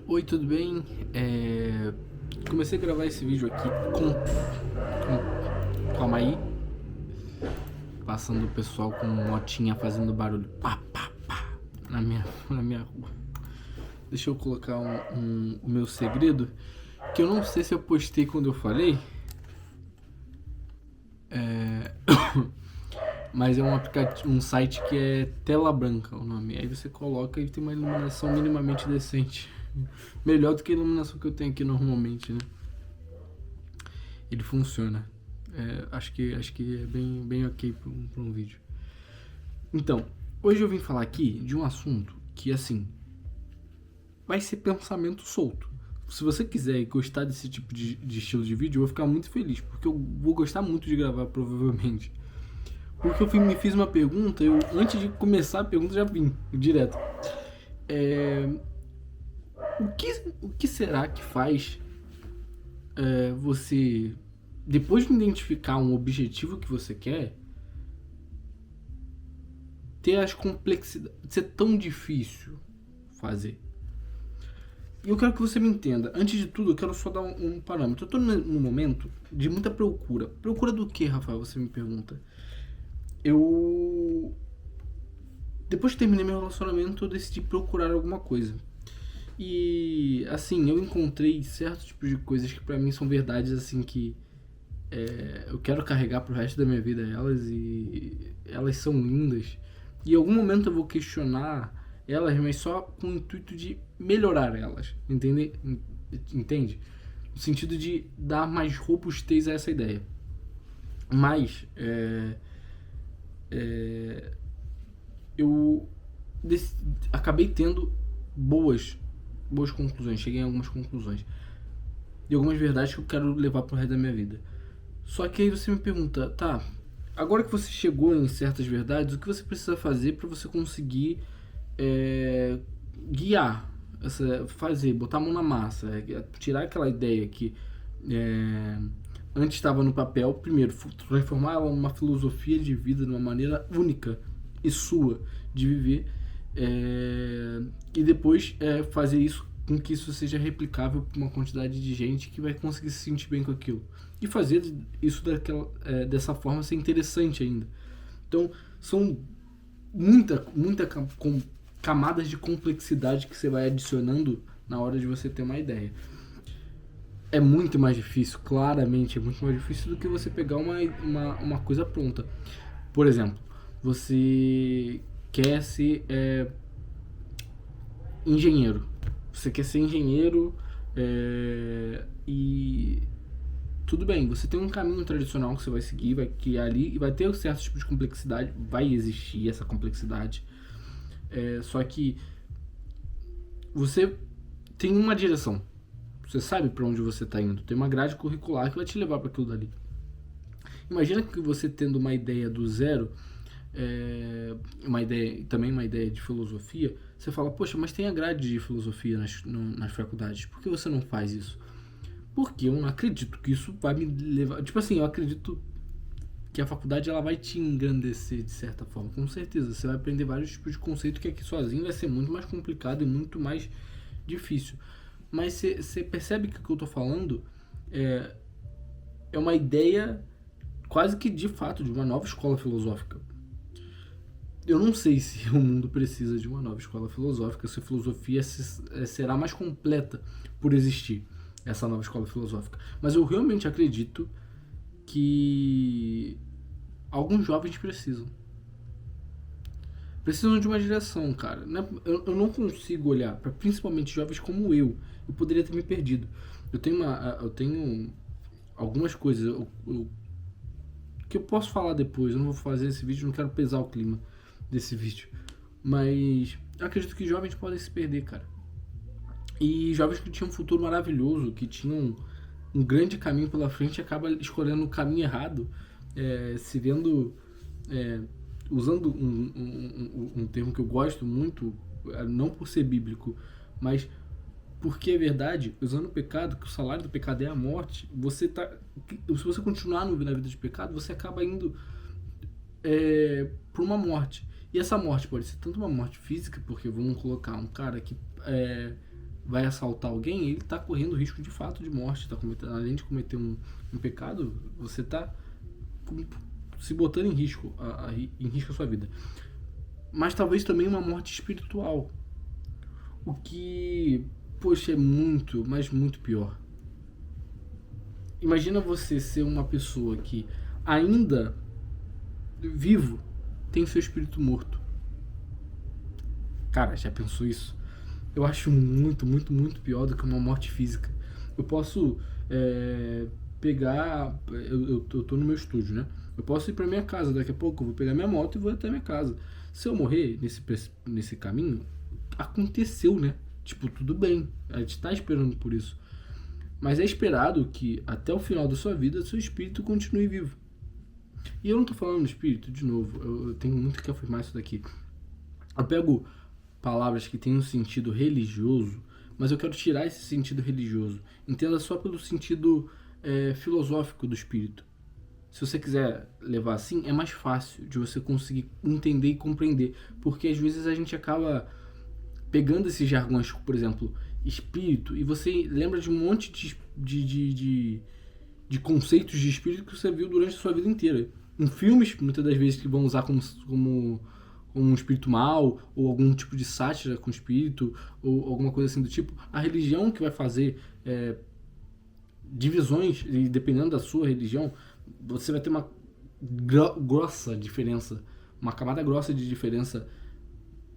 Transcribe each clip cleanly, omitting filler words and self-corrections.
Oi, tudo bem? Comecei a gravar esse vídeo aqui Calma aí. Passando o pessoal com motinha fazendo barulho pá, pá, pá, na minha rua. Deixa eu colocar o meu segredo, que eu não sei se eu postei quando eu falei. Mas é um aplicativo, um site que é Tela Branca o nome. Aí você coloca e tem uma iluminação minimamente decente. Melhor do que a iluminação que eu tenho aqui normalmente, né? Ele funciona. Acho que é bem ok para um vídeo. Então, hoje eu vim falar aqui de um assunto que, assim, vai ser pensamento solto. Se você quiser e gostar desse tipo de estilo de vídeo, eu vou ficar muito feliz, porque eu vou gostar muito de gravar, provavelmente. Porque eu me fiz uma pergunta, antes de começar a pergunta já vim direto. O que será que faz você, depois de identificar um objetivo que você quer, ter as complexidades, ser tão difícil fazer? E eu quero que você me entenda. Antes de tudo, eu quero só dar um parâmetro. Eu tô num momento de muita procura. Procura do que, Rafael? Você me pergunta. Depois que terminei meu relacionamento, eu decidi procurar alguma coisa. E, assim, eu encontrei certos tipos de coisas que pra mim são verdades, assim, que eu quero carregar pro resto da minha vida elas, e elas são lindas. E em algum momento eu vou questionar elas, mas só com o intuito de melhorar elas, entende? No sentido de dar mais robustez a essa ideia. Mas eu acabei tendo boas conclusões, cheguei a algumas conclusões e algumas verdades que eu quero levar pro resto da minha vida. Só que aí você me pergunta, tá, agora que você chegou em certas verdades, o que você precisa fazer para você conseguir guiar, botar a mão na massa, tirar aquela ideia que antes estava no papel, primeiro, transformar ela numa filosofia de vida, numa maneira única e sua de viver, e depois fazer isso com que isso seja replicável para uma quantidade de gente que vai conseguir se sentir bem com aquilo. E fazer isso dessa forma ser interessante ainda. Então, são muita camadas de complexidade que você vai adicionando na hora de você ter uma ideia. É muito mais difícil, claramente é muito mais difícil do que você pegar uma coisa pronta. Por exemplo, você quer ser engenheiro. Você quer ser engenheiro e tudo bem, você tem um caminho tradicional que você vai seguir, vai criar ali e vai ter um certo tipo de complexidade, vai existir essa complexidade. Só que você tem uma direção. Você sabe para onde você está indo. Tem uma grade curricular que vai te levar para aquilo dali. Imagina que você tendo uma ideia do zero, também uma ideia de filosofia, você fala, poxa, mas tem a grade de filosofia nas faculdades. Por que você não faz isso? Porque eu não acredito que isso vai me levar... Tipo assim, eu acredito que a faculdade ela vai te engrandecer de certa forma. Com certeza, você vai aprender vários tipos de conceito que aqui sozinho vai ser muito mais complicado e muito mais difícil. Mas você percebe que o que eu tô falando é uma ideia quase que de fato de uma nova escola filosófica. Eu não sei se o mundo precisa de uma nova escola filosófica, se a filosofia será mais completa por existir essa nova escola filosófica. Mas eu realmente acredito que alguns jovens precisam de uma direção, cara. Eu não consigo olhar para principalmente jovens como eu poderia ter me perdido. Eu tenho algumas coisas que eu posso falar depois. Eu não vou fazer esse vídeo, não quero pesar o clima desse vídeo, mas eu acredito que jovens podem se perder, cara. E jovens que tinham um futuro maravilhoso, que tinham um grande caminho pela frente, acaba escolhendo o caminho errado, se vendo usando um termo que eu gosto muito, não por ser bíblico, mas porque é verdade, usando o pecado, que o salário do pecado é a morte. Se você continuar na vida de pecado, você acaba indo para uma morte. E essa morte pode ser tanto uma morte física, porque vamos colocar um cara que vai assaltar alguém, ele tá correndo risco de fato de morte, tá cometendo, além de cometer um pecado, você tá se botando em risco, em risco a sua vida. Mas talvez também uma morte espiritual, o que, poxa, é muito, mas muito pior. Imagina você ser uma pessoa que ainda vivo tem seu espírito morto. Cara, já pensou isso? Eu acho muito, muito, muito pior do que uma morte física. Eu posso pegar. Eu tô no meu estúdio, né? Eu posso ir pra minha casa daqui a pouco, eu vou pegar minha moto e vou até minha casa. Se eu morrer nesse caminho, aconteceu, né? Tipo, tudo bem. A gente tá esperando por isso. Mas é esperado que até o final da sua vida seu espírito continue vivo. E eu não tô falando do espírito, de novo, eu tenho muito que afirmar isso daqui. Eu pego palavras que têm um sentido religioso, mas eu quero tirar esse sentido religioso. Entenda só pelo sentido filosófico do espírito. Se você quiser levar assim, é mais fácil de você conseguir entender e compreender. Porque às vezes a gente acaba pegando esses jargões, por exemplo, espírito, e você lembra de um monte de conceitos de espírito que você viu durante a sua vida inteira. Em filmes, muitas das vezes, que vão usar como um espírito mal, ou algum tipo de sátira com espírito, ou alguma coisa assim do tipo. A religião que vai fazer divisões, e dependendo da sua religião, você vai ter uma grossa diferença, uma camada grossa de diferença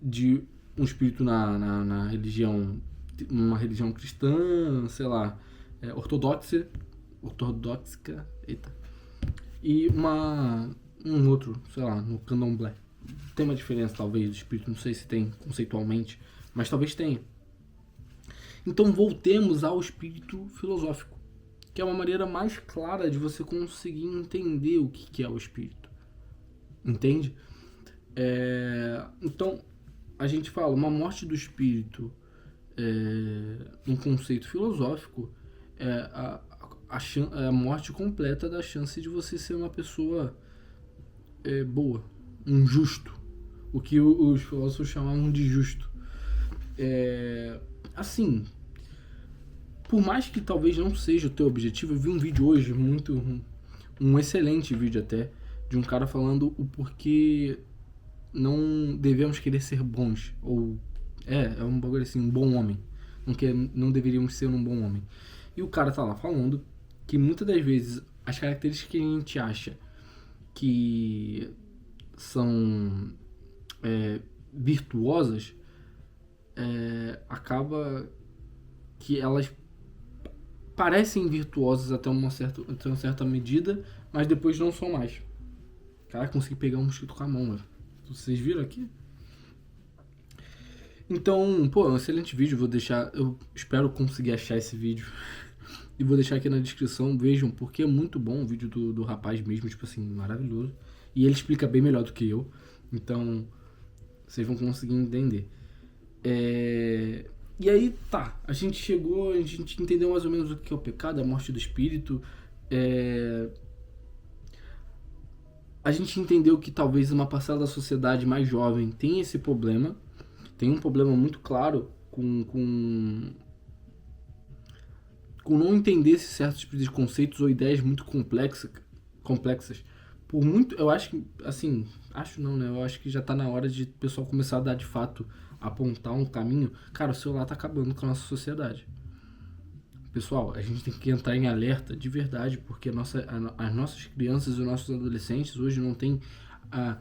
de um espírito na religião, uma religião cristã, sei lá, ortodoxa, eita, e um outro, sei lá, no candomblé. Tem uma diferença, talvez, do espírito, não sei se tem conceitualmente, mas talvez tenha. Então voltemos ao espírito filosófico, que é uma maneira mais clara de você conseguir entender o que é o espírito. Entende? Então, a gente fala, uma morte do espírito, um conceito filosófico, é a morte completa da chance de você ser uma pessoa boa, um justo, o que os filósofos chamavam de justo. Assim, por mais que talvez não seja o teu objetivo, eu vi um vídeo hoje, um excelente vídeo até, de um cara falando o porquê não devemos querer ser bons, ou um bagulho assim, um bom homem, não deveríamos ser um bom homem. E o cara tá lá falando que muitas das vezes as características que a gente acha que são virtuosas, acaba que elas parecem virtuosas até uma certa medida, mas depois não são mais. Cara, consegui pegar um mosquito com a mão, velho. Vocês viram aqui? Então, pô, é um excelente vídeo. Eu espero conseguir achar esse vídeo e vou deixar aqui na descrição. Vejam, porque é muito bom o vídeo do rapaz mesmo, tipo assim, maravilhoso. E ele explica bem melhor do que eu. Então, vocês vão conseguir entender. E aí, tá, a gente entendeu mais ou menos o que é o pecado, a morte do espírito. A gente entendeu que talvez uma parcela da sociedade mais jovem tenha esse problema. Tem um problema muito claro com não entender esses certos tipos de conceitos ou ideias muito complexas. Eu acho que, assim, acho não, né? Eu acho que já tá na hora de o pessoal começar a dar de fato, apontar um caminho. Cara, o celular tá acabando com a nossa sociedade. Pessoal, a gente tem que entrar em alerta de verdade, porque as nossas crianças e os nossos adolescentes hoje não têm a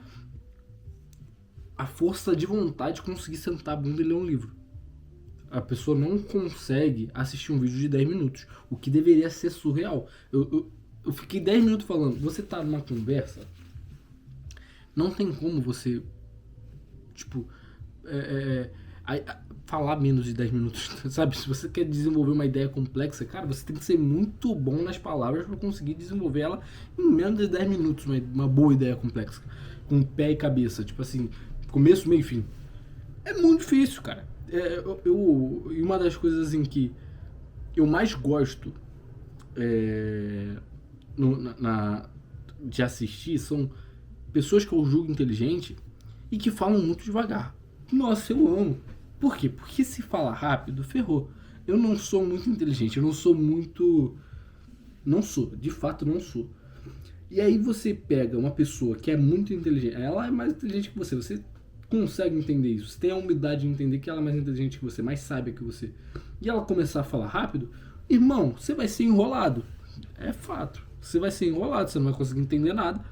força de vontade de conseguir sentar a bunda e ler um livro. A pessoa não consegue assistir um vídeo de 10 minutos, o que deveria ser surreal. Eu fiquei 10 minutos falando, você tá numa conversa, não tem como você, tipo, falar menos de 10 minutos, sabe? Se você quer desenvolver uma ideia complexa, cara, você tem que ser muito bom nas palavras para conseguir desenvolver ela em menos de 10 minutos, uma boa ideia complexa, com pé e cabeça, tipo assim, começo, meio e fim. É muito difícil, cara. E uma das coisas em que eu mais gosto de assistir são pessoas que eu julgo inteligente e que falam muito devagar. Nossa, eu amo. Por quê? Porque se falar rápido, ferrou. Eu não sou muito inteligente, eu não sou muito... Não sou, de fato não sou. E aí você pega uma pessoa que é muito inteligente, ela é mais inteligente que você consegue entender isso, você tem a humildade de entender que ela é mais inteligente que você, mais sábia que você, e ela começar a falar rápido, irmão, você vai ser enrolado. É fato. Você vai ser enrolado, você não vai conseguir entender nada.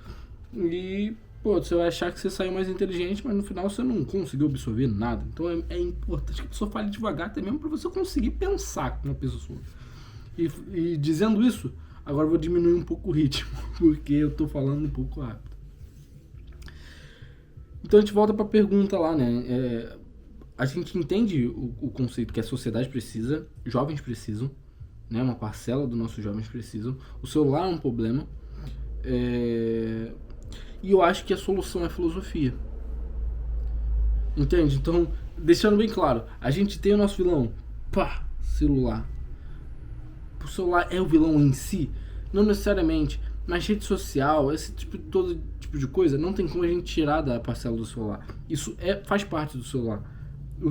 E, pô, você vai achar que você saiu mais inteligente, mas no final você não conseguiu absorver nada. Então é importante que a pessoa fale devagar, até mesmo para você conseguir pensar com uma pessoa. E dizendo isso, agora eu vou diminuir um pouco o ritmo, porque eu tô falando um pouco rápido. Então a gente volta pra pergunta lá, né? A gente entende o conceito que a sociedade precisa, jovens precisam, né? Uma parcela dos nossos jovens precisam. O celular é um problema. E eu acho que a solução é filosofia. Entende? Então, deixando bem claro, a gente tem o nosso vilão, pá, celular. O celular é o vilão em si? Não necessariamente. Mas rede social, todo tipo de coisa, não tem como a gente tirar da parcela do celular. Isso faz parte do celular.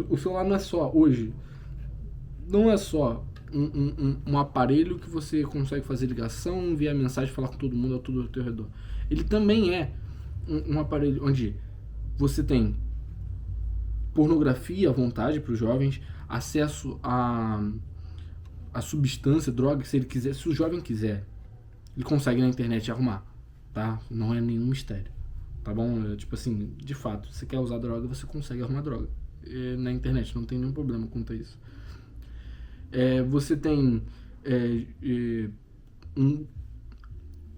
O celular não é só, hoje, não é só um aparelho que você consegue fazer ligação, enviar mensagem, falar com todo mundo, tudo ao teu redor. Ele também é um aparelho onde você tem pornografia à vontade para os jovens, acesso a substância, droga, se ele quiser, se o jovem quiser, ele consegue na internet arrumar, tá? Não é nenhum mistério, tá bom? Tipo assim, de fato, se você quer usar droga, você consegue arrumar droga na internet, não tem nenhum problema quanto a isso. Você tem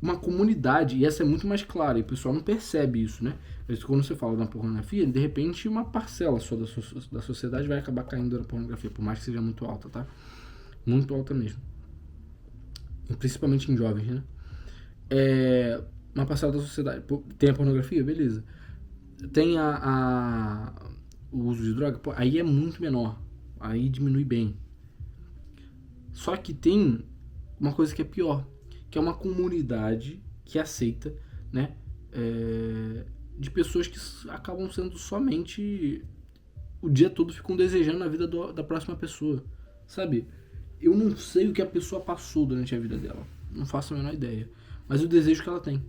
uma comunidade, e essa é muito mais clara, e o pessoal não percebe isso, né? Quando você fala da pornografia, de repente uma parcela só da sociedade vai acabar caindo na pornografia, por mais que seja muito alta, tá? Muito alta mesmo. E principalmente em jovens, né? Uma parcela da sociedade tem a pornografia, beleza. Tem o uso de droga, pô, aí é muito menor. Aí diminui bem. Só que tem uma coisa que é pior, que é uma comunidade que aceita, né? De pessoas que acabam sendo somente... O dia todo ficam desejando a vida da próxima pessoa, sabe? Eu não sei o que a pessoa passou durante a vida dela. Não faço a menor ideia. Mas o desejo que ela tem.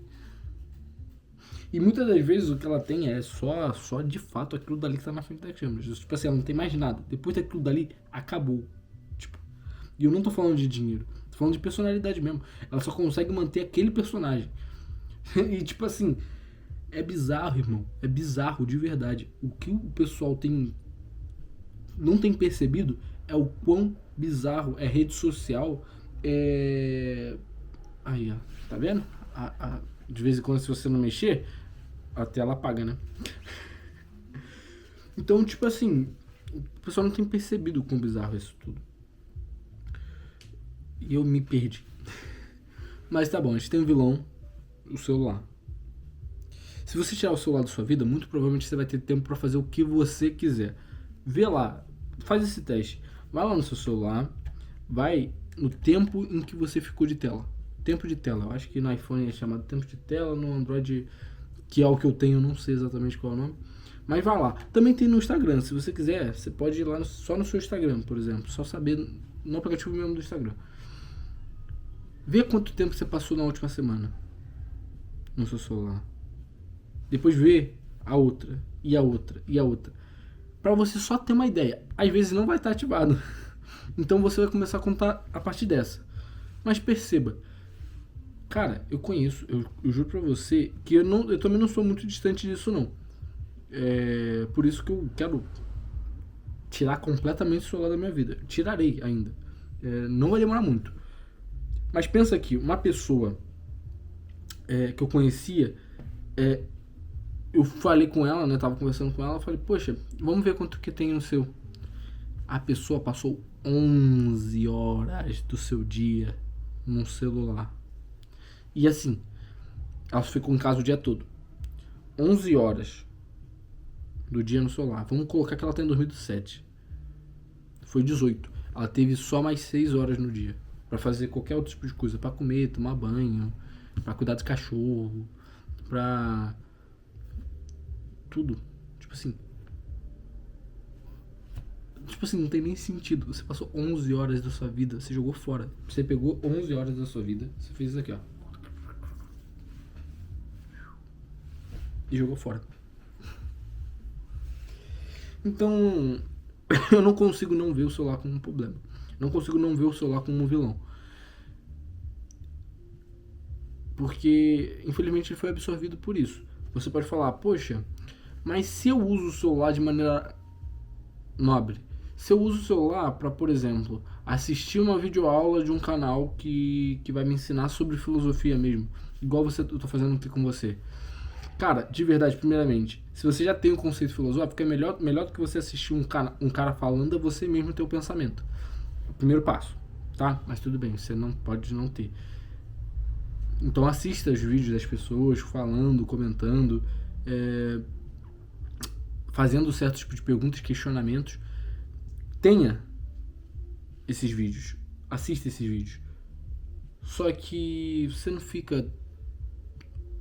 E muitas das vezes o que ela tem é só de fato aquilo dali que tá na frente da câmera. Tipo assim, ela não tem mais nada. Depois daquilo dali, acabou. Tipo, e eu não tô falando de dinheiro. Tô falando de personalidade mesmo. Ela só consegue manter aquele personagem. E tipo assim, é bizarro, irmão. É bizarro de verdade. O que o pessoal não tem percebido é o quão bizarro é rede social. Aí, ó. Tá vendo? De vez em quando, se você não mexer, a tela apaga, né? Então, tipo assim, o pessoal não tem percebido o quão bizarro é isso tudo. E eu me perdi. Mas tá bom, a gente tem um vilão, o celular. Se você tirar o celular da sua vida, muito provavelmente você vai ter tempo pra fazer o que você quiser. Vê lá, faz esse teste. Vai lá no seu celular, vai no tempo em que você ficou de tela. Tempo de tela, eu acho que no iPhone é chamado tempo de tela, no Android, que é o que eu tenho, eu não sei exatamente qual é o nome. Mas vai lá. Também tem no Instagram, se você quiser, você pode ir lá só no seu Instagram, por exemplo. Só saber no aplicativo mesmo do Instagram. Vê quanto tempo você passou na última semana no seu celular. Depois vê a outra, e a outra, e a outra. Pra você só ter uma ideia. Às vezes não vai estar ativado. Então você vai começar a contar a partir dessa. Mas perceba. Cara, eu conheço, eu juro pra você que eu também não sou muito distante disso não. Por isso que eu quero tirar completamente o celular da minha vida. Tirarei ainda. Não vai demorar muito. Mas pensa aqui, uma pessoa que eu conhecia, eu falei com ela, né? Tava conversando com ela, falei, poxa, vamos ver quanto que tem no seu. A pessoa passou 11 horas do seu dia no celular. E assim, ela ficou em casa o dia todo. 11 horas do dia no celular. Vamos colocar que ela tenha dormido 7. Foi 18. Ela teve só mais 6 horas no dia pra fazer qualquer outro tipo de coisa, pra comer, tomar banho, pra cuidar do cachorro, pra tudo. Tipo assim, Tipo assim, não tem nem sentido. Você passou 11 horas da sua vida, você jogou fora. Você pegou 11 horas da sua vida, você fez isso aqui, ó. E jogou fora. Então, eu não consigo não ver o celular como um problema. Não consigo não ver o celular como um vilão. Porque, infelizmente, ele foi absorvido por isso. Você pode falar, poxa, mas se eu uso o celular de maneira nobre, se eu uso o celular para, por exemplo, assistir uma videoaula de um canal que vai me ensinar sobre filosofia mesmo, igual eu tô fazendo aqui com você. Cara, de verdade, primeiramente, se você já tem um conceito filosófico, é melhor do que você assistir um cara falando, é você mesmo ter o pensamento. O primeiro passo, tá? Mas tudo bem, você não pode não ter. Então assista os vídeos das pessoas falando, comentando, é, fazendo certos tipos de perguntas, questionamentos. Tenha esses vídeos, assista esses vídeos. Só que você não fica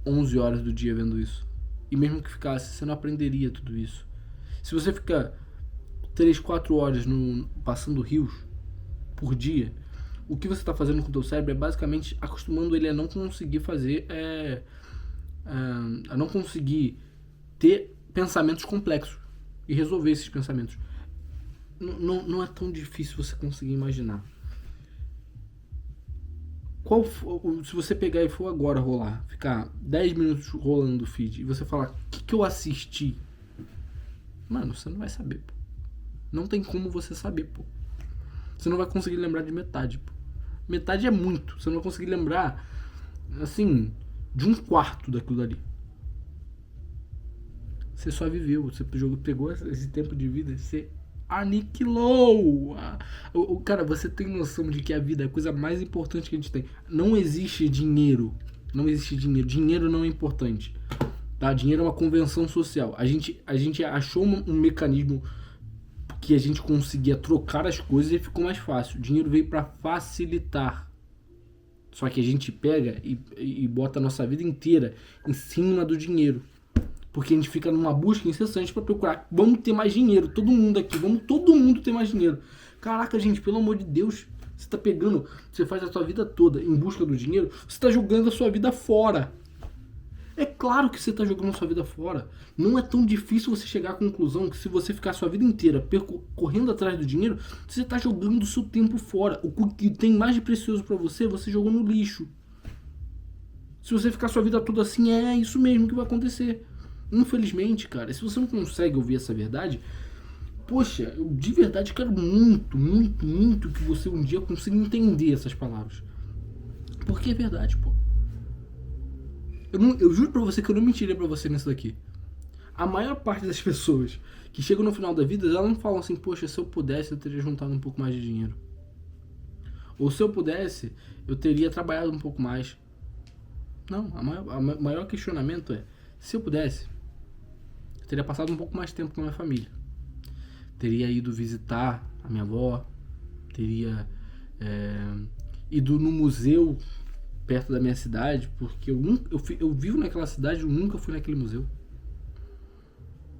11 horas do dia vendo isso. E mesmo que ficasse, você não aprenderia tudo isso. Se você ficar 3, 4 horas passando rios por dia, o que você está fazendo com o teu cérebro é basicamente acostumando ele a não conseguir fazer, a não conseguir ter pensamentos complexos e resolver esses pensamentos. Não é tão difícil você conseguir imaginar. Se você pegar e for agora rolar, ficar 10 minutos rolando o feed e você falar o que eu assisti, mano, você não vai saber, pô. Não tem como você saber, pô. Você não vai conseguir lembrar de metade, pô. Metade é muito. Você não vai conseguir lembrar, assim, de um quarto daquilo ali. Você só viveu, você pegou esse tempo de vida, você aniquilou. Cara, você tem noção de que a vida é a coisa mais importante que a gente tem. Não existe dinheiro. Não existe dinheiro. Dinheiro não é importante. Tá? Dinheiro é uma convenção social. A gente achou um mecanismo que a gente conseguia trocar as coisas e ficou mais fácil. O dinheiro veio para facilitar. Só que a gente pega e bota a nossa vida inteira em cima do dinheiro. Porque a gente fica numa busca incessante para procurar. Vamos ter mais dinheiro, todo mundo aqui. Vamos todo mundo ter mais dinheiro. Caraca, gente, pelo amor de Deus. Você tá pegando, você faz a sua vida toda em busca do dinheiro, você tá jogando a sua vida fora. É claro que você tá jogando a sua vida fora. Não é tão difícil você chegar à conclusão que se você ficar a sua vida inteira correndo atrás do dinheiro, você tá jogando o seu tempo fora. O que tem mais de precioso para você, você jogou no lixo. Se você ficar a sua vida toda assim, é isso mesmo que vai acontecer. Infelizmente, cara, se você não consegue ouvir essa verdade, poxa, eu de verdade quero muito, muito, muito que você um dia consiga entender essas palavras. Porque é verdade, pô. Eu juro pra você que eu não mentiria pra você nisso daqui. A maior parte das pessoas que chegam no final da vida, elas não falam assim, poxa, se eu pudesse, eu teria juntado um pouco mais de dinheiro. Ou se eu pudesse, eu teria trabalhado um pouco mais. Não, o maior questionamento é, se eu pudesse, eu teria passado um pouco mais tempo com a minha família. Teria ido visitar a minha avó, teria ido no museu perto da minha cidade, porque eu vivo naquela cidade, eu nunca fui naquele museu,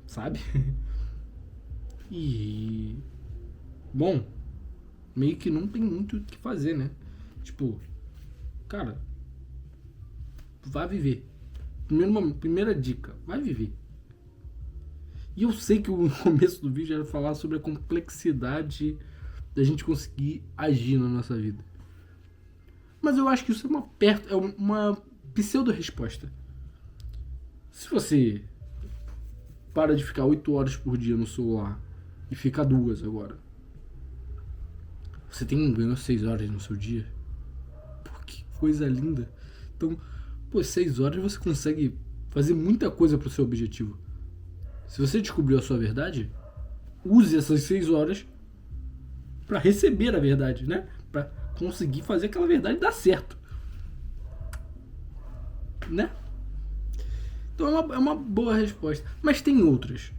sabe? E bom, meio que não tem muito o que fazer, né? Tipo, cara, vá viver. Primeira dica, vai viver. E eu sei que o começo do vídeo era falar sobre a complexidade da gente conseguir agir na nossa vida. Mas eu acho que isso é uma pseudo-resposta. Se você para de ficar 8 horas por dia no celular e fica 2 agora, você ganhou 6 horas no seu dia? Pô, que coisa linda. Então, pô, 6 horas você consegue fazer muita coisa pro seu objetivo. Se você descobriu a sua verdade, use essas 6 horas para receber a verdade, né? Para conseguir fazer aquela verdade dar certo, né? Então é uma boa resposta. Mas tem outras.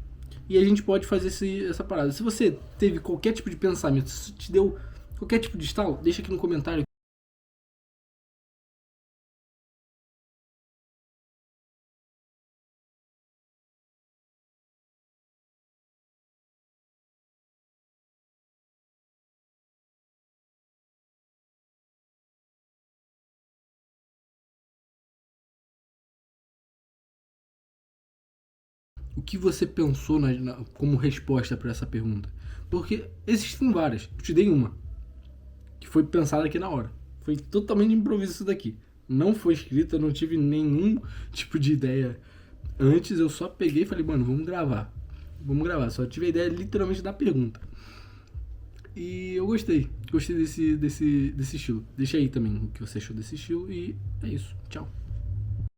E a gente pode fazer essa parada. Se você teve qualquer tipo de pensamento, se te deu qualquer tipo de estalo, deixa aqui no comentário. o que você pensou como resposta para essa pergunta. Porque existem várias. Eu te dei uma, que foi pensada aqui na hora. Foi totalmente improviso isso daqui. Não foi escrita, não tive nenhum tipo de ideia antes. Eu só peguei e falei, mano, vamos gravar. Vamos gravar. Só tive a ideia literalmente da pergunta. E eu gostei. Gostei desse estilo. Deixa aí também o que você achou desse estilo. E é isso. Tchau.